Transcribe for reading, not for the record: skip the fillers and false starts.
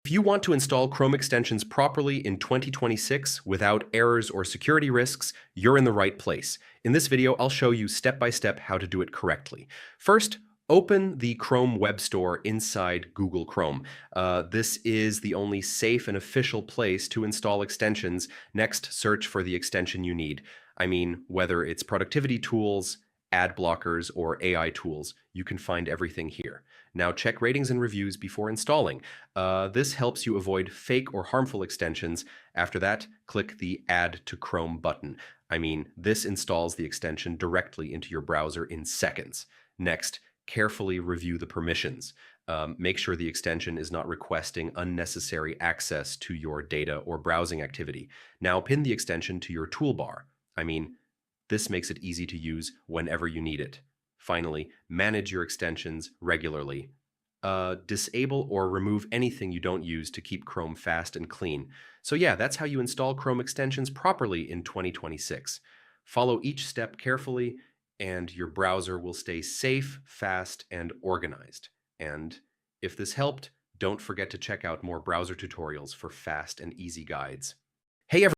If you want to install Chrome extensions properly in 2026 without errors or security risks, you're in the right place. In this video, I'll show you step by step how to do it correctly. First, open the Chrome Web Store inside Google Chrome. This is the only safe and official place to install extensions. Next, search for the extension you need. I mean, whether it's productivity tools, ad blockers, or AI tools, you can find everything here. Now check ratings and reviews before installing. This helps you avoid fake or harmful extensions. After that, click the Add to Chrome button. I mean, this installs the extension directly into your browser in seconds. Next, carefully review the permissions. Make sure the extension is not requesting unnecessary access to your data or browsing activity. Now pin the extension to your toolbar. I mean, this makes it easy to use whenever you need it. Finally, manage your extensions regularly. Disable or remove anything you don't use to keep Chrome fast and clean. So yeah, that's how you install Chrome extensions properly in 2026. Follow each step carefully, and your browser will stay safe, fast, and organized. And if this helped, don't forget to check out more browser tutorials for fast and easy guides. Hey everyone!